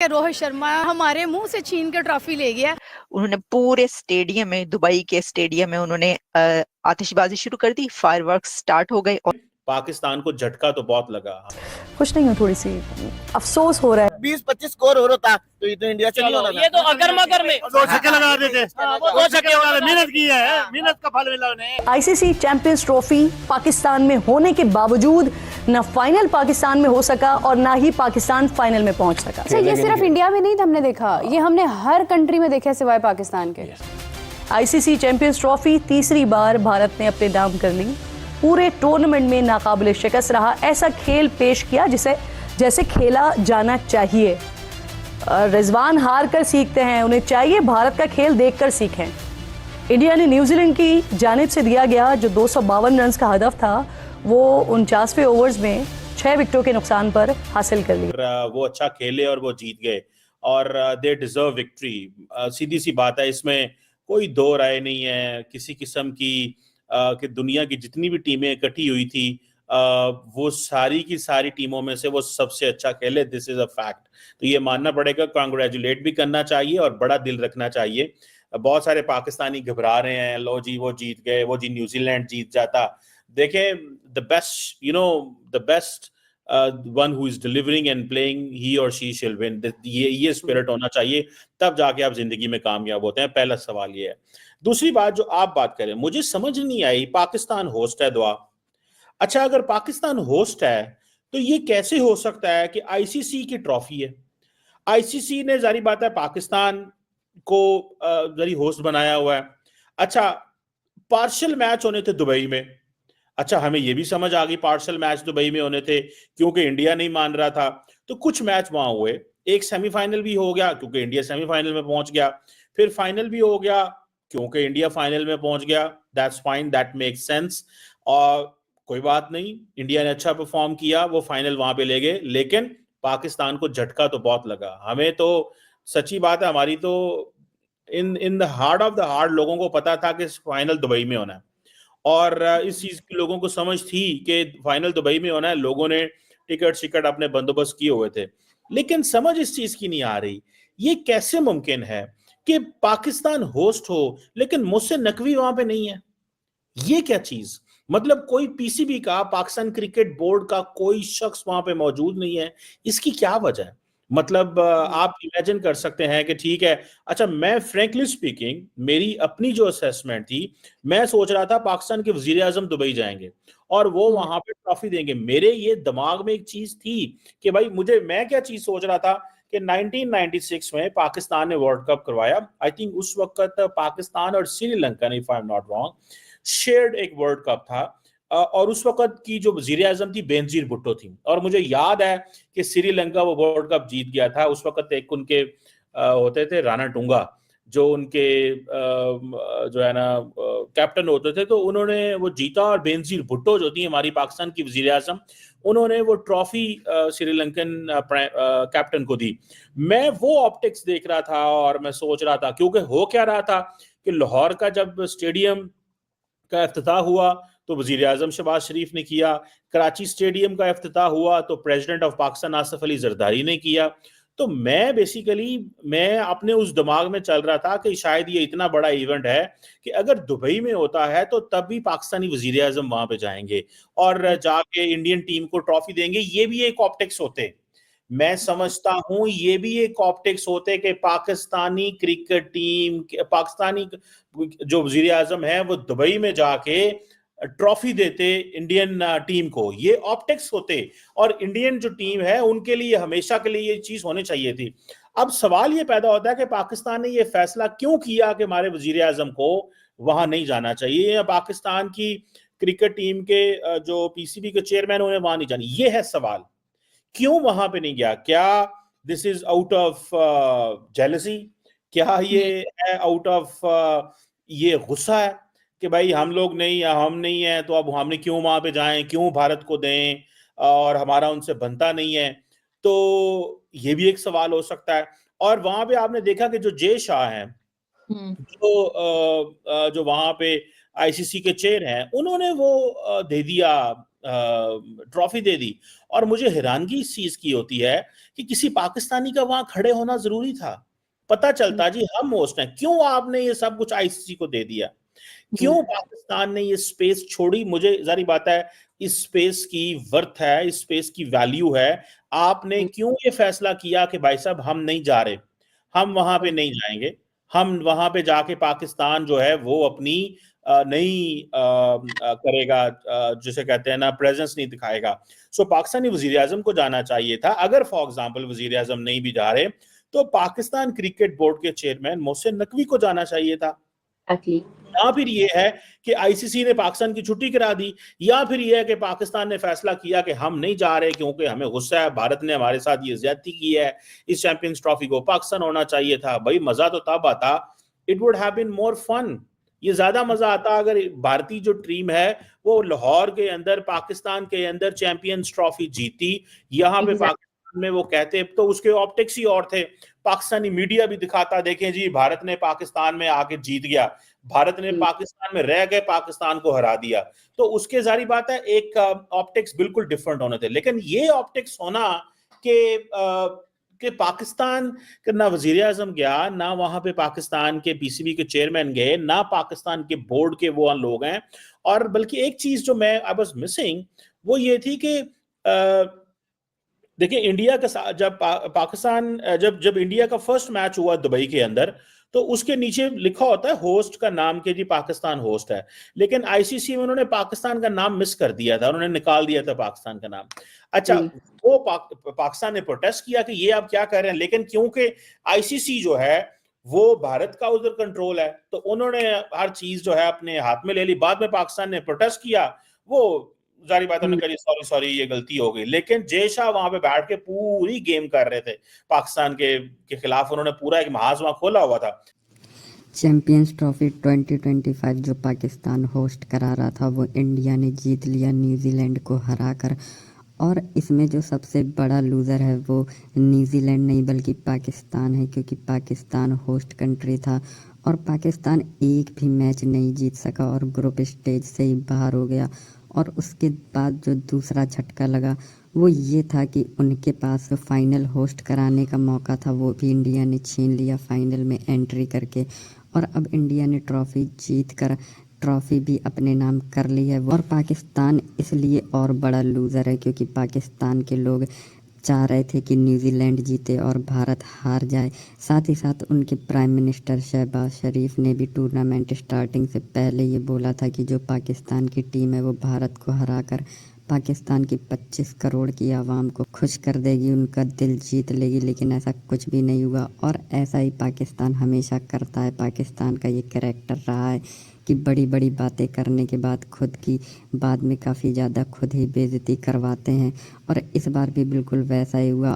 रोहित शर्मा हमारे मुंह से छीन के ट्रॉफी ले गया। उन्होंने पूरे स्टेडियम में, दुबई के स्टेडियम में उन्होंने आतिशबाजी शुरू कर दी, फायरवर्क्स स्टार्ट हो गए और पाकिस्तान को झटका तो बहुत लगा। खुश नहीं हूँ, थोड़ी सी अफसोस हो रहा है। 20-25 स्कोर हो रहा था तो ये तो इंडिया से नहीं होना था। ये तो अगर मगर में 2 छक्के लगा देते, 2 छक्के लगा, मेहनत की है, मेहनत का फल मिला उन्हें। आईसीसी चैंपियंस ट्रॉफी पाकिस्तान में होने के बावजूद न फाइनल पाकिस्तान में हो सका और ना ही पाकिस्तान फाइनल में पहुंच सका। अच्छा, ये सिर्फ इंडिया में नहीं हमने देखा, ये हमने हर कंट्री में देखा सिवाय पाकिस्तान के। आईसीसी चैंपियंस ट्रॉफी तीसरी बार भारत ने अपने नाम कर ली। पूरे टूर्नामेंट में नाकाबिले शिकस्त रहा, ऐसा खेल पेश किया जिसे जैसे खेला जाना चाहिए। रिजवान हार कर सीखते हैं, उन्हें चाहिए भारत का खेल देखकर सीखें। इंडिया ने न्यूजीलैंड की जानिब से दिया गया जो 252 रन का हदफ था वो 49वें ओवर्स में 6 विकेटों के नुकसान पर हासिल कर लिया। वो अच्छा खेले और वो जीत गए और दे डिजर्व विक्ट्री। सीधी सी बात है, इसमें कोई दो राय नहीं है किसी किस्म की कि दुनिया की जितनी भी टीमें इकट्ठी हुई थी वो सारी की सारी टीमों में से वो सबसे अच्छा खेले। This is a fact. तो ये मानना पड़ेगा, कांग्रेचुलेट भी करना चाहिए और बड़ा दिल रखना चाहिए। बहुत सारे पाकिस्तानी घबरा रहे हैं, लो जी वो जीत गए, वो जी न्यूजीलैंड जीत जाता। देखें, the best one who is delivering and playing, he और शी शिल विन। ये स्पिरिट होना चाहिए, तब जाके आप जिंदगी में कामयाब होते हैं। पहला सवाल ये है। दूसरी बात जो आप बात करें, मुझे समझ नहीं आई, पाकिस्तान होस्ट है दुआ। अच्छा, अगर पाकिस्तान होस्ट है तो ये कैसे हो सकता है कि आईसीसी की ट्रॉफी है? आईसीसी ने जारी बात है पाकिस्तान को जारी होस्ट बनाया हुआ है। अच्छा, पार्शियल मैच होने थे दुबई में। अच्छा, हमें यह भी समझ आ गई पार्शियल मैच दुबई में होने थे क्योंकि इंडिया नहीं मान रहा था, तो कुछ मैच वहां हुए। एक सेमीफाइनल भी हो गया क्योंकि इंडिया सेमीफाइनल में पहुंच गया, फिर फाइनल भी हो गया क्योंकि इंडिया फाइनल में पहुंच गया। That's fine, that makes sense. और कोई बात नहीं, इंडिया ने अच्छा परफॉर्म किया, वो फाइनल वहां पे ले गए। लेकिन पाकिस्तान को झटका तो बहुत लगा। हमें तो सच्ची बात है, हमारी तो in the heart of the heart लोगों को पता था कि फाइनल दुबई में होना है और इस चीज की लोगों को समझ थी कि फाइनल दुबई में होना है। लोगों ने टिकट अपने बंदोबस्त किए हुए थे, लेकिन समझ इस चीज की नहीं आ रही, ये कैसे मुमकिन है कि पाकिस्तान होस्ट हो लेकिन मुझसे नकवी वहां पे नहीं है? ये क्या चीज, मतलब कोई पीसीबी का, पाकिस्तान क्रिकेट बोर्ड का कोई शख्स वहां पे मौजूद नहीं है, इसकी क्या वजह है? मतलब आप इमेजिन कर सकते हैं कि ठीक है। अच्छा, मैं फ्रैंकली स्पीकिंग, मेरी अपनी जो असेसमेंट थी, मैं सोच रहा था पाकिस्तान के वजीर आजम दुबई जाएंगे और वो वहां पे ट्रॉफी देंगे। मेरे ये दिमाग में एक चीज थी कि भाई मैं क्या चीज सोच रहा था कि 1996 में पाकिस्तान ने वर्ल्ड कप करवाया। आई थिंक उस वक्त पाकिस्तान और Sri Lanka, if I am not wrong, shared एक वर्ल्ड कप था और उस वक्त की जो वजीर आजम थी बेनजीर भुट्टो थी। और मुझे याद है कि श्रीलंका वो वर्ल्ड कप जीत गया था। उस वक्त एक उनके होते थे राणा टूंगा, जो उनके जो है ना कैप्टन होते थे, तो उन्होंने वो जीता और बेनजीर भुट्टो जो थी हमारी पाकिस्तान की वजीर आजम, उन्होंने वो ट्रॉफी श्रीलंकन कैप्टन को दी। मैं वो ऑप्टिक्स देख रहा था और मैं सोच रहा था, क्योंकि हो क्या रहा था कि लाहौर का जब स्टेडियम का इफ्तिताह हुआ तो वजीर आजम शहबाज शरीफ ने किया, कराची स्टेडियम का इफ्तिताह हुआ तो प्रेसिडेंट ऑफ पाकिस्तान आसिफ अली जरदारी ने किया। तो मैं अपने उस दिमाग में चल रहा था कि शायद ये इतना बड़ा इवेंट है कि अगर दुबई में होता है तो तब भी पाकिस्तानी वजीर आजम वहां पे जाएंगे और जाके इंडियन टीम को ट्रॉफी देंगे। ये भी एक ऑप्टिक्स होते, मैं समझता हूं, ये भी एक ऑप्टिक्स होते कि पाकिस्तानी क्रिकेट टीम, पाकिस्तानी जो वजीर आजम है वो दुबई में जाके ट्रॉफी देते इंडियन टीम को। ये ऑप्टिक्स होते और इंडियन जो टीम है उनके लिए हमेशा के लिए ये चीज होनी चाहिए थी। अब सवाल ये पैदा होता है कि पाकिस्तान ने ये फैसला क्यों किया कि हमारे वजीर आजम को वहां नहीं जाना चाहिए, या पाकिस्तान की क्रिकेट टीम के जो पीसीबी के चेयरमैन उन्हें वहां नहीं जानी। ये है सवाल, क्यों वहां पे नहीं गया? क्या this is out of jealousy? क्या ये है आउट ऑफ ये गुस्सा है कि भाई हम लोग नहीं, हम नहीं है तो अब हमने क्यों वहां पे जाएं, क्यों भारत को दें और हमारा उनसे बनता नहीं है? तो ये भी एक सवाल हो सकता है। और वहां पे आपने देखा कि जो जे शाह हैं, जो वहां पे आईसीसी के चेयर हैं, उन्होंने वो दे दिया ट्रॉफी दे दी। और मुझे हैरानगी इस चीज की होती है कि किसी पाकिस्तानी का वहां खड़े होना जरूरी था। पता चलता जी हम होस्ट हैं, क्यों आपने ये सब कुछ आईसीसी को दे दिया, क्यों पाकिस्तान ने ये स्पेस छोड़ी। मुझे जारी बात है इस स्पेस की वर्थ है, इस स्पेस की वैल्यू है। आपने क्यों ये फैसला किया कि भाई साहब हम नहीं जा रहे, हम वहां पे नहीं जाएंगे, हम वहां पे जाके पाकिस्तान जो है वो अपनी नहीं करेगा, जिसे कहते हैं ना प्रेजेंस नहीं दिखाएगा। सो पाकिस्तानी वजीर आजम को जाना चाहिए था। अगर फॉर एग्जाम्पल वजीर आजम नहीं भी जा रहे तो पाकिस्तान क्रिकेट बोर्ड के चेयरमैन मोहसिन नकवी को जाना चाहिए था। या फिर ये है कि आईसीसी ने पाकिस्तान की छुट्टी करा दी, या फिर ये है कि पाकिस्तान ने फैसला किया कि हम नहीं जा रहे क्योंकि हमें गुस्सा है, भारत ने हमारे साथ ये ज्यादती की है, इस चैंपियंस ट्रॉफी को पाकिस्तान होना चाहिए था। भाई मजा तो तब आता, it would have been more fun. ये ज्यादा मजा आता अगर भारतीय जो टीम है वो लाहौर के अंदर, पाकिस्तान के अंदर चैंपियंस ट्रॉफी जीती। यहाँ पे पाकिस्तान में वो कहते तो उसके ऑप्टिक्स ही और थे। पाकिस्तानी मीडिया भी दिखाता, देखें जी भारत ने पाकिस्तान में आके जीत गया, भारत ने पाकिस्तान में रह गए, पाकिस्तान को हरा दिया। तो उसके जारी बात है एक ऑप्टिक्स बिल्कुल डिफरेंट होने थे। लेकिन ये ऑप्टिक्स होना कि पाकिस्तान का ना वजीर आजम गया, ना वहां पे पाकिस्तान के पीसीबी के चेयरमैन गए, ना पाकिस्तान के बोर्ड के वो लोग हैं। और बल्कि एक चीज जो मैं आई वाज मिसिंग वो ये थी कि देखिए इंडिया का जब पाकिस्तान जब इंडिया का फर्स्ट मैच हुआ दुबई के अंदर, तो उसके नीचे लिखा होता है होस्ट का नाम कि जी पाकिस्तान होस्ट है। लेकिन आईसीसी में उन्होंने पाकिस्तान का नाम मिस कर दिया था, उन्होंने निकाल दिया था पाकिस्तान का नाम। अच्छा, वो पाकिस्तान ने प्रोटेस्ट किया कि ये आप क्या कर रहे हैं, लेकिन क्योंकि आईसीसी जो है वो भारत का उधर कंट्रोल है तो उन्होंने हर चीज जो है अपने हाथ में ले ली। बाद में पाकिस्तान ने प्रोटेस्ट किया, वो जारी बात उन्होंने कही सॉरी ये गलती हो गई। लेकिन जय शाह वहां पे बैठ के पूरी गेम कर रहे थे पाकिस्तान के खिलाफ, उन्होंने पूरा एक महाज वहां खोला हुआ था। चैंपियंस ट्रॉफी 2025 जो पाकिस्तान होस्ट करा रहा था वो इंडिया ने जीत लिया न्यूजीलैंड को हराकर। और इसमें जो सबसे बड़ा लूज़र है वो न्यूजीलैंड नहीं बल्कि पाकिस्तान है, क्योंकि पाकिस्तान होस्ट कंट्री था और पाकिस्तान एक भी मैच नहीं जीत सका और ग्रुप स्टेज से ही बाहर हो गया। और उसके बाद जो दूसरा झटका लगा वो ये था कि उनके पास फाइनल होस्ट कराने का मौका था, वो भी इंडिया ने छीन लिया फाइनल में एंट्री करके। और अब इंडिया ने ट्रॉफी जीत कर ट्रॉफी भी अपने नाम कर ली है। और पाकिस्तान इसलिए और बड़ा लूज़र है क्योंकि पाकिस्तान के लोग चाह रहे थे कि न्यूजीलैंड जीते और भारत हार जाए। साथ ही साथ उनके प्राइम मिनिस्टर शहबाज शरीफ ने भी टूर्नामेंट स्टार्टिंग से पहले ये बोला था कि जो पाकिस्तान की टीम है वो भारत को हराकर पाकिस्तान की 25 करोड़ की आवाम को खुश कर देगी, उनका दिल जीत लेगी। लेकिन ऐसा कुछ भी नहीं हुआ और ऐसा ही पाकिस्तान हमेशा करता है। पाकिस्तान का ये कैरेक्टर रहा है कि बड़ी बड़ी बातें करने के बाद खुद की बाद में काफ़ी ज़्यादा खुद ही बेइज्जती करवाते हैं। और इस बार भी बिल्कुल वैसा ही हुआ